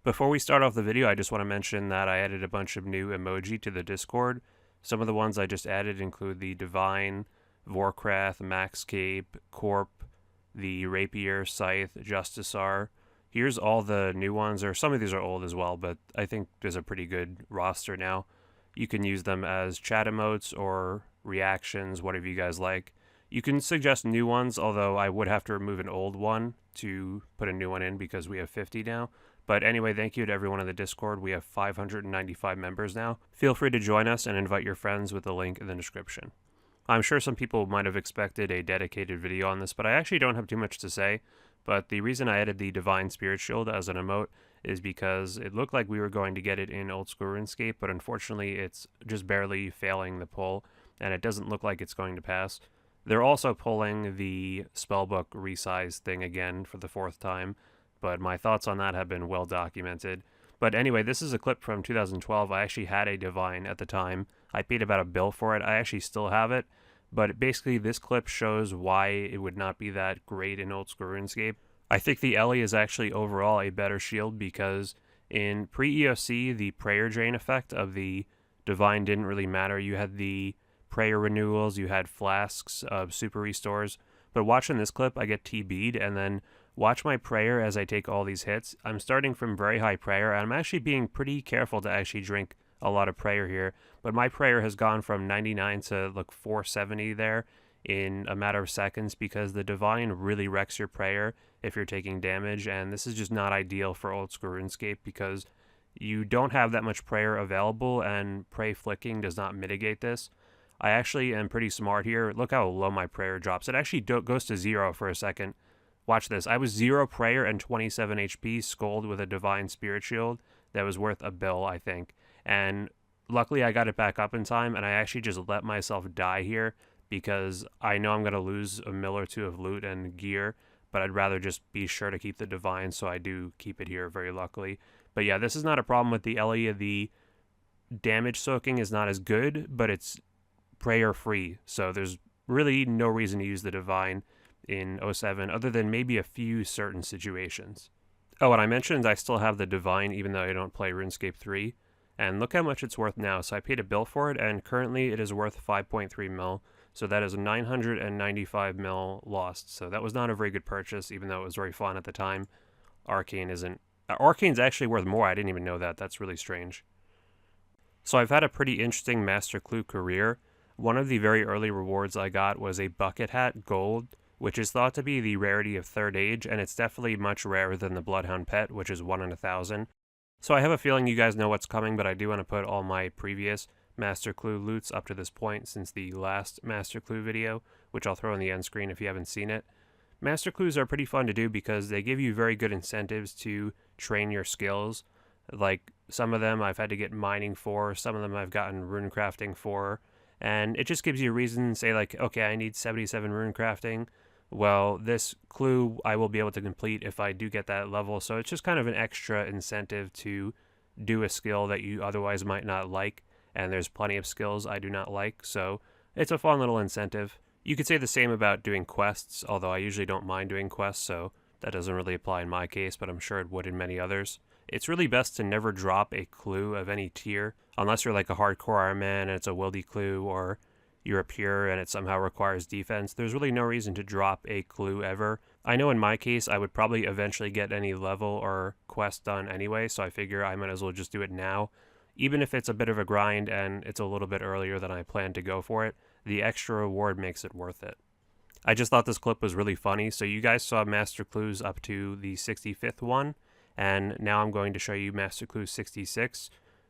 Before we start off the video, I just want to mention that I added a bunch of new emoji to the Discord. Some of the ones I just added include the Divine, Vorkrath, Max Cape, Corp, the Rapier, Scythe, Justicar. Here's all the new ones, or some of these are old as well, but I think there's a pretty good roster now. You can use them as chat emotes or reactions, whatever you guys like. You can suggest new ones, although I would have to remove an old one to put a new one in because we have 50 now. But anyway, thank you to everyone in the Discord. We have 595 members now. Feel free to join us and invite your friends with the link in the description. I'm sure some people might have expected a dedicated video on this, but I actually don't have too much to say. But the reason I added the Divine Spirit Shield as an emote is because it looked like we were going to get it in Old School RuneScape, but unfortunately it's just barely failing the pull, and it doesn't look like it's going to pass. They're also pulling the Spellbook resize thing again for the 4th time, but my thoughts on that have been well documented. But anyway, this is a clip from 2012. I actually had a Divine at the time. I paid about $1 for it. I actually still have it, but basically this clip shows why it would not be that great in Old School RuneScape. I think the Ellie is actually overall a better shield because in pre-EOC, the prayer drain effect of the Divine didn't really matter. You had the prayer renewals, you had flasks of super restores, but watching this clip, I get TB'd, and then watch my prayer as I take all these hits. I'm starting from very high prayer, and I'm actually being pretty careful to actually drink a lot of prayer here, but my prayer has gone from 99 to like 470 there in a matter of seconds because the Divine really wrecks your prayer if you're taking damage, and this is just not ideal for Old School RuneScape because you don't have that much prayer available, and pray flicking does not mitigate this. I actually am pretty smart here. Look how low my prayer drops. It actually goes to 0 for a second. Watch this. I was 0 prayer and 27 HP, Scold with a Divine Spirit Shield that was worth $1, I think. And luckily I got it back up in time, and I actually just let myself die here because I know I'm going to lose a mil or two of loot and gear, but I'd rather just be sure to keep the Divine, so I do keep it here very luckily. But yeah, this is not a problem with the Ellie. The damage soaking is not as good, but it's prayer free, so there's really no reason to use the Divine in 07 other than maybe a few certain situations. Oh, and I mentioned I still have the Divine even though I don't play RuneScape 3, and look how much it's worth now. So I paid $1 for it, and currently it is worth 5.3 mil, so that is 995 mil lost. So that was not a very good purchase, even though it was very fun at the time. Arcane's actually worth more. I didn't even know that. That's really strange. So I've had a pretty interesting Master Clue career. One of the very early rewards I got was a bucket hat gold, which is thought to be the rarity of 3rd age, and it's definitely much rarer than the Bloodhound pet, which is 1 in 1,000. So I have a feeling you guys know what's coming, but I do want to put all my previous Master Clue loots up to this point since the last Master Clue video, which I'll throw on the end screen if you haven't seen it. Master Clues are pretty fun to do because they give you very good incentives to train your skills. Like, some of them I've had to get mining for, some of them I've gotten rune crafting for, and it just gives you a reason, say like, okay, I need 77 rune crafting. Well, this clue I will be able to complete if I do get that level, so it's just kind of an extra incentive to do a skill that you otherwise might not like, and there's plenty of skills I do not like, so it's a fun little incentive. You could say the same about doing quests, although I usually don't mind doing quests, so that doesn't really apply in my case, but I'm sure it would in many others. It's really best to never drop a clue of any tier, unless you're like a hardcore Iron Man and it's a wildy clue, or you're a pure and it somehow requires defense. There's really no reason to drop a clue ever. I know in my case I would probably eventually get any level or quest done anyway, so I figure I might as well just do it now. Even if it's a bit of a grind and it's a little bit earlier than I planned to go for it, the extra reward makes it worth it. I just thought this clip was really funny. So you guys saw Master Clues up to the 65th one, and now I'm going to show you Master Clue 66.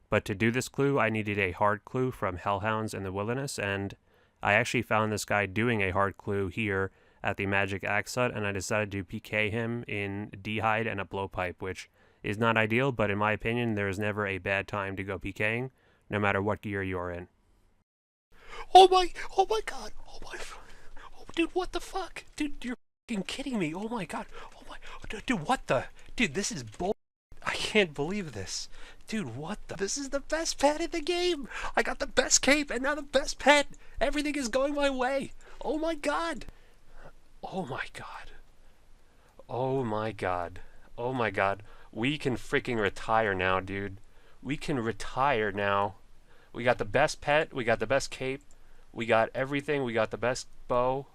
But to do this clue, I needed a hard clue from Hellhounds in the Wilderness, and I actually found this guy doing a hard clue here at the Magic Axe Hut, and I decided to PK him in D'hide and a Blowpipe, which is not ideal, but in my opinion, there is never a bad time to go PKing, no matter what gear you're in. Oh my god, dude, what the fuck? Dude, you're fucking kidding me. Oh my god, dude, what the? Dude, this is bull. I can't believe this. Dude, what the? This is the best pet in the game. I got the best cape and now the best pet. Everything is going my way. Oh my god. Oh my god. Oh my god. Oh my god. We can freaking retire now, dude. We can retire now. We got the best pet. We got the best cape. We got everything. We got the best bow.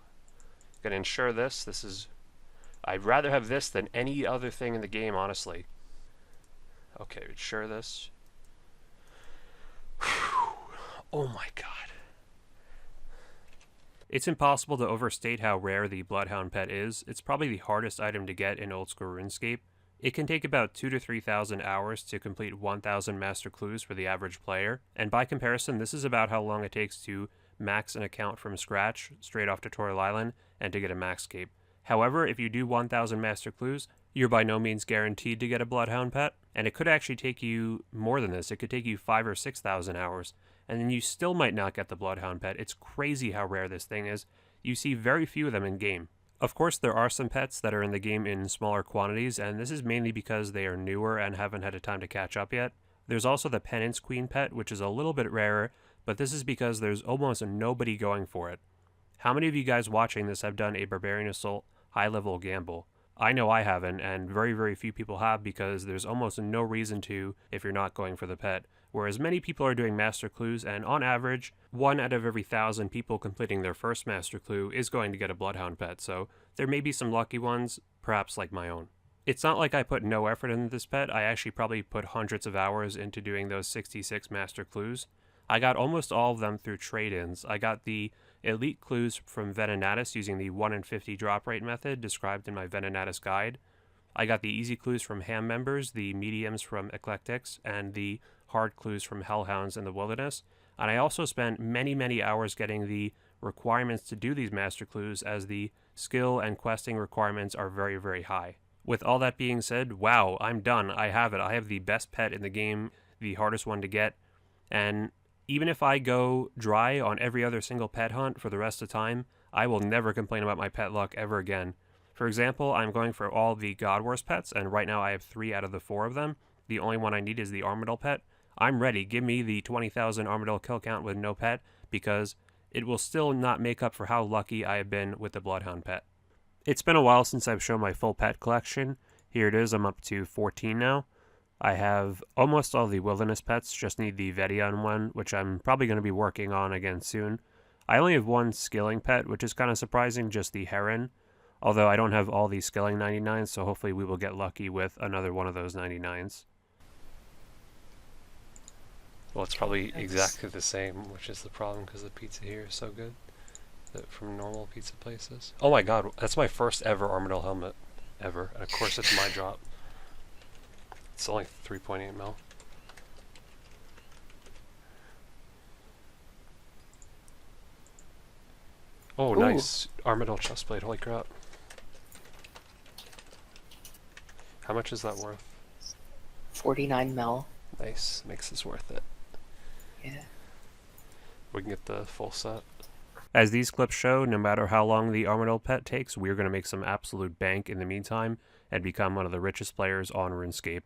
Gonna ensure this. This is... I'd rather have this than any other thing in the game, honestly. Okay, ensure this. Whew. Oh my god. It's impossible to overstate how rare the Bloodhound pet is. It's probably the hardest item to get in old school RuneScape. It can take about 2,000 to 3,000 hours to complete 1,000 master clues for the average player, and by comparison, this is about how long it takes to max an account from scratch, straight off Tutorial Island, and to get a max cape. However, if you do 1,000 master clues, you're by no means guaranteed to get a Bloodhound pet, and it could actually take you more than this. It could take you 5,000 or 6,000 hours, and then you still might not get the Bloodhound pet. It's crazy how rare this thing is. You see very few of them in game. Of course, there are some pets that are in the game in smaller quantities, and this is mainly because they are newer and haven't had a time to catch up yet. There's also the Penance Queen pet, which is a little bit rarer, but this is because there's almost nobody going for it. How many of you guys watching this have done a Barbarian Assault high-level gamble? I know I haven't, and very, very few people have because there's almost no reason to if you're not going for the pet. Whereas many people are doing master clues, and on average, 1 out of every 1,000 people completing their first master clue is going to get a Bloodhound pet, so there may be some lucky ones, perhaps like my own. It's not like I put no effort into this pet. I actually probably put hundreds of hours into doing those 66 master clues. I got almost all of them through trade-ins. I got the elite clues from Venenatis using the 1 in 50 drop rate method described in my Venenatis guide. I got the easy clues from Ham members, the mediums from Eclectics, and the hard clues from Hellhounds in the Wilderness. And I also spent many, many hours getting the requirements to do these master clues, as the skill and questing requirements are very, very high. With all that being said, wow, I'm done. I have it. I have the best pet in the game, the hardest one to get, and even if I go dry on every other single pet hunt for the rest of the time, I will never complain about my pet luck ever again. For example, I'm going for all the God Wars pets, and right now I have 3 out of the 4 of them. The only one I need is the Armadillo pet. I'm ready. Give me the 20,000 Armadillo kill count with no pet, because it will still not make up for how lucky I have been with the Bloodhound pet. It's been a while since I've shown my full pet collection. Here it is. I'm up to 14 now. I have almost all the Wilderness pets, just need the Vedion one, which I'm probably going to be working on again soon. I only have 1 skilling pet, which is kind of surprising, just the Heron. Although I don't have all these skilling 99s, so hopefully we will get lucky with another one of those 99s. Well, it's probably exactly the same, which is the problem because the pizza here is so good from normal pizza places. Oh my god, that's my first ever Armadillo helmet. Ever. And of course it's my drop. It's only 3.8 mil. Oh, Ooh. nice. Armadillo chestplate, holy crap. How much is that worth? 49 mil. Nice, makes this worth it. Yeah. We can get the full set. As these clips show, no matter how long the Armadillo pet takes, we're going to make some absolute bank in the meantime and become one of the richest players on RuneScape.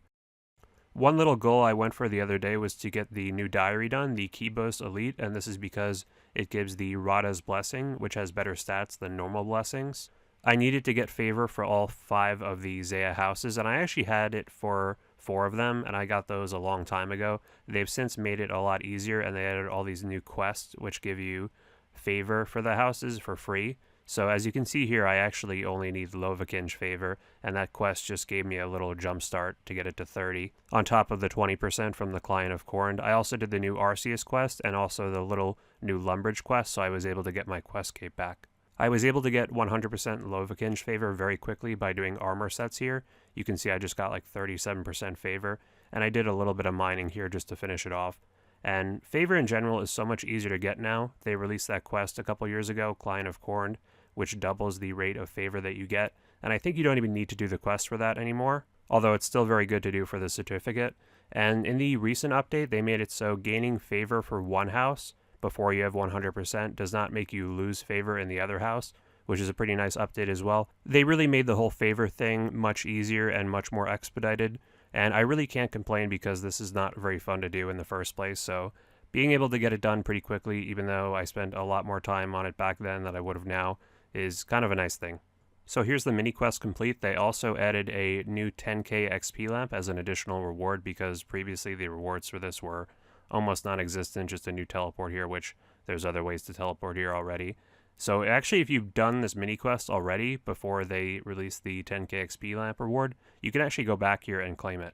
One little goal I went for the other day was to get the new diary done, the Keos Elite, and this is because it gives the Rada's Blessing, which has better stats than normal blessings. I needed to get favor for all 5 of the Zaya houses, and I actually had it for 4 of them, and I got those a long time ago. They've since made it a lot easier, and they added all these new quests, which give you favor for the houses for free. So as you can see here, I actually only need Lovakinj favor, and that quest just gave me a little jump start to get it to 30. On top of the 20% from the Client of Korn, I also did the new Arceus quest and also the little new Lumbridge quest, so I was able to get my quest cape back. I was able to get 100% Lovakinj favor very quickly by doing armor sets here. You can see I just got like 37% favor, and I did a little bit of mining here just to finish it off. And favor in general is so much easier to get now. They released that quest a couple years ago, Client of Korn, which doubles the rate of favor that you get, and I think you don't even need to do the quest for that anymore, although it's still very good to do for the certificate. And in the recent update, they made it so gaining favor for one house before you have 100% does not make you lose favor in the other house, which is a pretty nice update as well. They really made the whole favor thing much easier and much more expedited, and I really can't complain because this is not very fun to do in the first place, so being able to get it done pretty quickly, even though I spent a lot more time on it back then than I would have now, is kind of a nice thing. So here's the mini quest complete. They also added a new 10k XP lamp as an additional reward because previously the rewards for this were almost non-existent, just a new teleport here, which there's other ways to teleport here already. So actually, if you've done this mini quest already before they release the 10k XP lamp reward, you can actually go back here and claim it.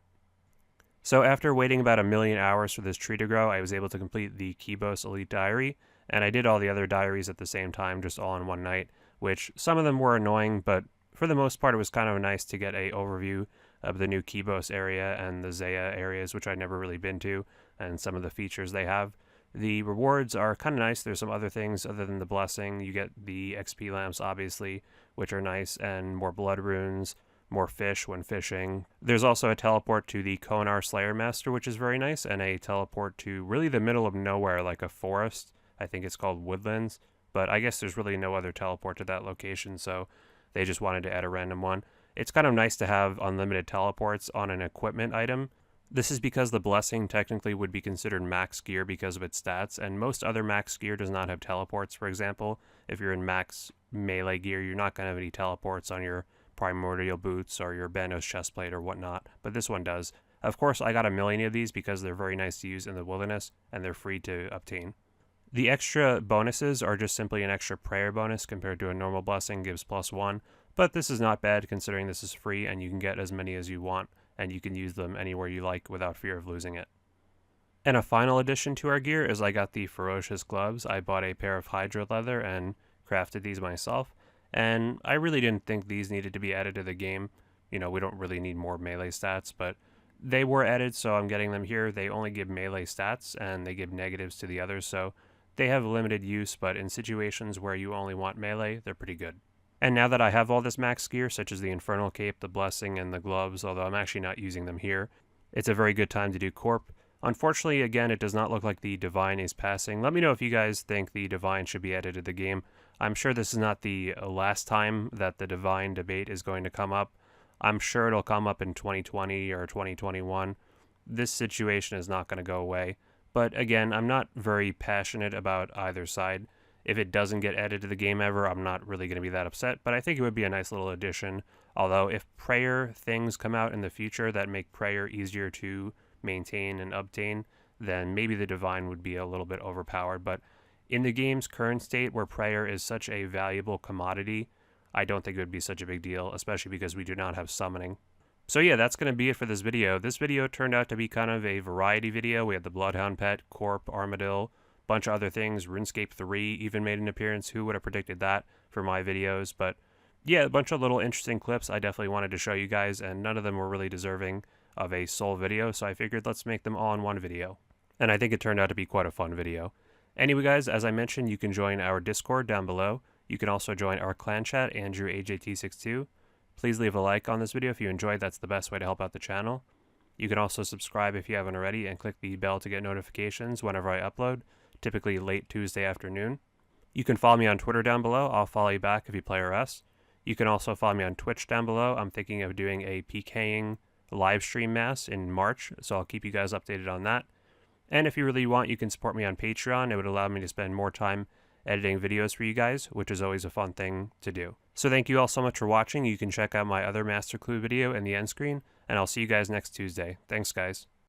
So after waiting about 1,000,000 hours for this tree to grow, I was able to complete the Keos Elite Diary, and I did all the other diaries at the same time, just all in one night, which some of them were annoying, but for the most part it was kind of nice to get a overview of the new Keos area and the Zaya areas, which I'd never really been to, and some of the features they have. The rewards are kind of nice. There's some other things other than the blessing. You get the XP lamps, obviously, which are nice, and more blood runes, more fish when fishing. There's also a teleport to the Konar Slayer Master, which is very nice, and a teleport to really the middle of nowhere, like a forest. I think it's called Woodlands, but I guess there's really no other teleport to that location, so they just wanted to add a random one. It's kind of nice to have unlimited teleports on an equipment item. This is because the blessing technically would be considered max gear because of its stats, and most other max gear does not have teleports. For example, if you're in max melee gear, you're not going to have any teleports on your primordial boots or your Bandos chestplate or whatnot, but this one does. Of course, I got 1,000,000 of these because they're very nice to use in the wilderness, and they're free to obtain. The extra bonuses are just simply an extra prayer bonus compared to a normal blessing gives +1, but this is not bad considering this is free and you can get as many as you want, and you can use them anywhere you like without fear of losing it. And a final addition to our gear is I got the Ferocious gloves. I bought a pair of Hydra leather and crafted these myself, and I really didn't think these needed to be added to the game. You know, we don't really need more melee stats, but they were added, so I'm getting them here. They only give melee stats, and they give negatives to the others, so they have limited use, but in situations where you only want melee, they're pretty good. And now that I have all this max gear, such as the Infernal Cape, the Blessing, and the gloves, although I'm actually not using them here, it's a very good time to do Corp. Unfortunately, again, it does not look like the Divine is passing. Let me know if you guys think the Divine should be added to the game. I'm sure this is not the last time that the Divine debate is going to come up. I'm sure it'll come up in 2020 or 2021. This situation is not going to go away. But again, I'm not very passionate about either side. If it doesn't get added to the game ever, I'm not really going to be that upset, but I think it would be a nice little addition. Although if prayer things come out in the future that make prayer easier to maintain and obtain, then maybe the Divine would be a little bit overpowered. But in the game's current state, where prayer is such a valuable commodity, I don't think it would be such a big deal, especially because we do not have summoning. So yeah, that's going to be it for this video. This video turned out to be kind of a variety video. We had the Bloodhound pet, Corp, Armadillo, bunch of other things. RuneScape 3 even made an appearance. Who would have predicted that for my videos? But yeah, a bunch of little interesting clips I definitely wanted to show you guys, and none of them were really deserving of a sole video, so I figured let's make them all in one video. And I think it turned out to be quite a fun video. Anyway guys, as I mentioned, you can join our Discord down below. You can also join our clan chat, AndrewAJT62. Please leave a like on this video if you enjoyed. That's the best way to help out the channel. You can also subscribe if you haven't already and click the bell to get notifications whenever I upload, typically late Tuesday afternoon. You can follow me on Twitter down below. I'll follow you back if you play RS. You can also follow me on Twitch down below. I'm thinking of doing a PKing live stream mass in March, so I'll keep you guys updated on that. And if you really want, you can support me on Patreon. It would allow me to spend more time editing videos for you guys, which is always a fun thing to do. So thank you all so much for watching. You can check out my other master clue video in the end screen, and I'll see you guys next Tuesday. Thanks, guys.